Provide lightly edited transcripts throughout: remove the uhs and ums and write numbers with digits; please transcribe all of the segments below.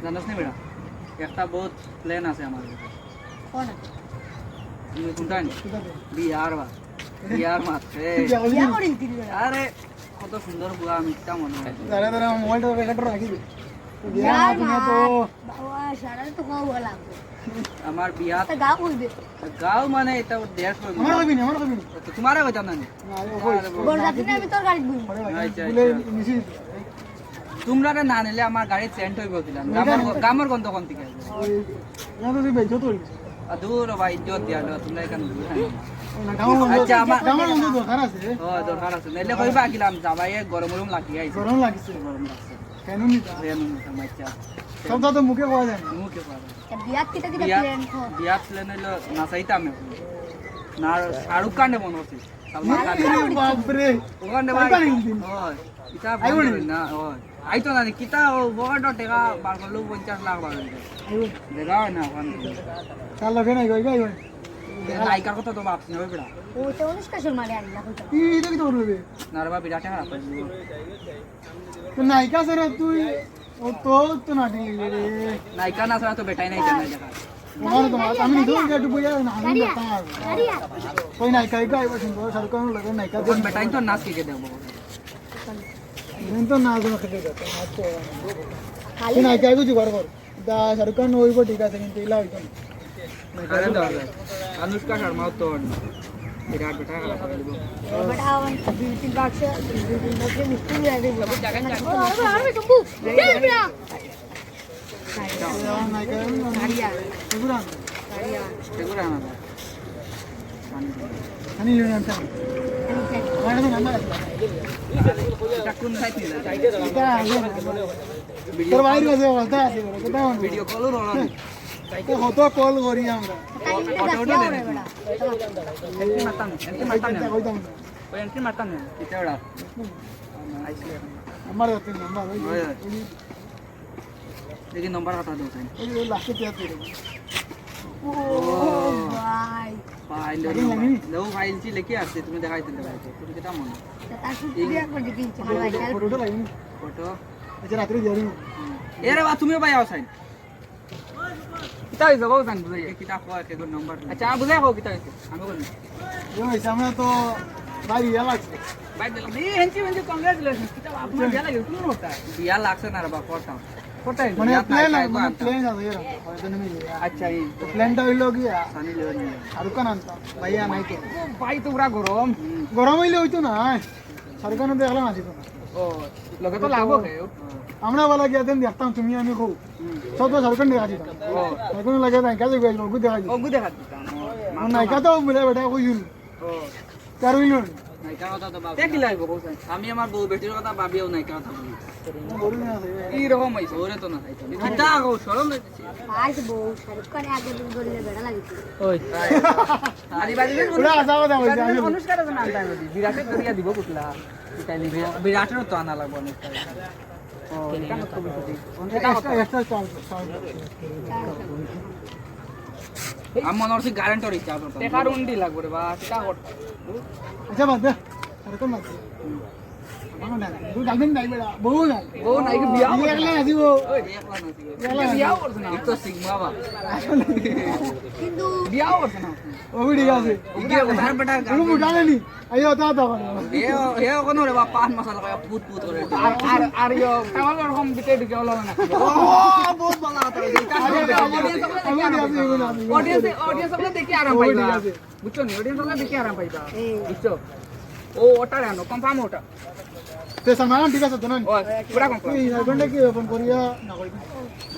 জানাস না বেড়া একটা বহুত প্ল্যান আছে আমার কোন তুমি কোনটা নি বিয়ার মাত বিয়া করিস দিদি আরে কত সুন্দর বুয়া মিথ্যা মনে হয় দাঁড়া দাঁড়া মোবাইলটা রেকর্ড রাখি দে বাবা সারা তো খাওয়া লাগবে আমার বিয়া তা গাও কইবে গাঁও মানে এটা দেশ আমার কইবি না তোমারে কইতাম না বরযাত্রী না ভিতর গাড়ি বুই আচ্ছা বলে মিছি তোমরা না নিলে আমার গাড়ি চেঞ্জ হয়ে গেছিলাম গামর গন্ধ কোন থেকে ওই না তো বেজো তো দূর ভাই ইজ্জত দিয়া তোমরা এখানে আচ্ছা আমার বন্ধু দরকার আছে ও দরকার আছে নাইলে কইবা গিলাম যাবাই গরম গরম লাগি আইছে গরম লাগিছে গরম লাগছে কেন নিতা রেন মাইচা সব তো মুখে পাওয়া যায় না মুখে পাবে বিয়া কিটা কিটা প্ল্যান কো বিয়া প্লেন হইলো নাচাইতাম না শাহরুখ খানে মনে হচ্ছে সালমান খান বাপ রে ওখানে ভাই ওই কিতা না ওই আইতো না কিতা ও বড় টাকা বার করলো 50 লাখ বার দেখাও না ওখানে কাল লগে নাই গই গই নায়িকার কথা তো ভাবছি না বেড়া ও তো অনুষ্কা শর্মা রে আল্লাহ কইতা এই তো কি করবে না রে বা বিরাট খারাপ তো নায়িকা স্যার তুই ও তো না দিলি রে নায়িকা না ছাড়া তো বেটাই নাই জানা দেখা আমার তো আমি তো একটু বুঝা না আমি দেখতাম কই নায়িকা গাই বসে তো সরকার লগে নায়িকা কোন বেটাই তো নাচ কে দেবো তো না জানা খেতে যেত তুই নায়িকা কিছু কর দা সরকার ওইব ঠিক আছে কিন্তু ইলা হইতো না আরে দাও অনুষ্কা শর্মা তো বিরাট বেটা খারাপ করে দিব বড় আওয়ান বিউটি বাক্স মিষ্টি হয়ে গেল জায়গা আরে টম্বু দে বিয়া নায়িকা হারিয়া এগুলা হারিয়া সেগুলো না আমি নিয়ে আনতে আমার তো নাম্বার আছে এটা কোন সাইট নিলা তোর বাইরে আছে কথা আছে কথা ভিডিও কলও রোলা তো হতো কল করি আমরা এন্ট্রি মারতাম কইতাম ওই এন্ট্রি মারতাম না এটা ওরা আইসি আমার হাতে নাম্বার ওই দেখি নম্বর কথা দাও তাই ওই লাস্টে পেয়ে দিই ও ভাই ফাইল দাও ফাইল ছি লিখে আসছে তুমি দেখাই দিতে পারো তুমি কেটা মনে তা শুধু বিয়া করে দিছি আমার ভাই ফটোটা লাগি ফটো আচ্ছা রাত্রে যাবি এরে বা তুমি ভাই আও সাইন কিতা হইছে গো সাইন বুঝাই কিতা কয় কে নম্বর আচ্ছা বুঝাই কও কিতা হইছে আমি বলি ওই সামনে তো ভাই ইয়া লাগছে ভাই দিলাম এই হেনচি হেনচি কংগ্রাচুলেশন কিতা আপনার বিয়া লাগে কোন হতা বিয়া লাগছে না রে বা ফটা ফটা মানে প্লেন আছে এরা হয়তো নেমে আচ্ছা এই তো প্লেনটা হইলো কি সানি লিওনি শাহরুখ খান আনতো ভাইয়া নাই তো ভাই তো পুরা গরম গরম হইলে হইতো না শাহরুখ খান দেখলাম আসিত না ও লগে তো লাগবো কে আমরা বলা গিয়া দেন দেখতাম তুমি আমি কো সব তো শাহরুখ খান দেখা দিতাম ও এখন লাগে নায়িকা যে গেল ওগু দেখা দিতাম ওগু দেখা দিতাম নায়িকা তো মিলে বেটা কইছিল ও কার হইল নায়িকার কথা তো ভাবি কি লাগবো কোসাই আমি আমার বউ বেটির কথা ভাবিও নায়িকার কথা বলি বলি না কি রকম হইছে ওরে তো না খাইতো কিতা গো শরম লাগছে ভাই তো বউ শাহরুখ খান আগে দিন ধরে বেড়া লাগিছে ওই আদি বাদি পুরা আশা কথা হইছে আসলে অনুষ্কার তো না আনতে হবে বিরাটের করিয়া দিব কুতলা তাইলে বিরাটের তো আনা লাগবো অনুষ্কার ও কেন তো বিপদি এক্সট্রা চাল আমি মনে হচ্ছে গ্যারান্টর ইচ্ছা তো টাকার উন্ডি লাগবে রে বা সেটা হট আচ্ছা বাদ দে শাহরুখ খান বাদ দে আমার না তুই ডাকবেন নাই বেটা বউ নাই ও নাই কি বিয়া একলা আসিব ওই একলা না বিয়া করছ না তো সিগমা বা কিন্তু বিয়া করছ না ও ঠিক আছে ইগে ওধার বেটা তুমি বুঝালে নি আইও তা তা এ কোন রে বা পান মশলা কয়া পুত পুত করে আর ইয়ো তাহলে রকম বিতে দিকে হলো না ও বহুত ভালো আতা অডিয়েন্স সবলে দেখি আরাম পাইবা বুঝছো নি অডিয়েন্স সবলে দেখি আরাম পাইবা বুঝছো ও ওটা রানো কনফার্ম ওটা তে সামান ঠিক আছে তো না ও পুরা কনফার্ম তুই নাইবেন কি ফোন করিয়া না কইবি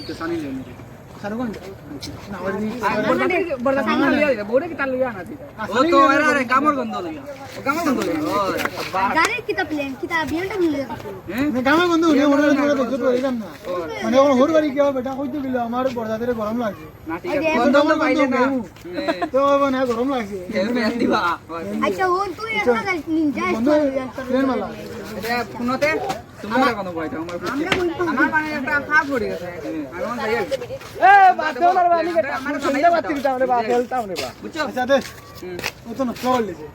তো সানি লেনি শাহরুখ খান না কইবি বড় সানি লিয়া বড় কি তাল লিয়া না দিতা ও তো এরা রে কামর গন্ধ লিয়া ও কামর গন্ধ লিয়া ও গাড়ি কিটা প্ল্যান কিটা বিয়াটা মিলে নে গামে বন্ধু নে ওরে ওরে দেখতে তো এরকম না মানে ওর হোর বাড়ি কি হবে বেটা কইতে দিল আমার বড়দাদের গরম লাগছে না ঠিক আছে গন্ধ তো পাইলে না তো না গরম লাগছে এ দিবা আচ্ছা ওন তুই একটা নিনজা ট্রেন মালা এটা কোনতে তোমার কোনো কইতা আমার মানে একটা খাপ পড়ে গেছে এখন যাই এ বাদ দাও না বানি কে আমার সন্ধ্যা বাতি দিতাম রে বা খেলতাম রে বা বুঝছো আচ্ছা দে ও তো নষ্ট করে লিছে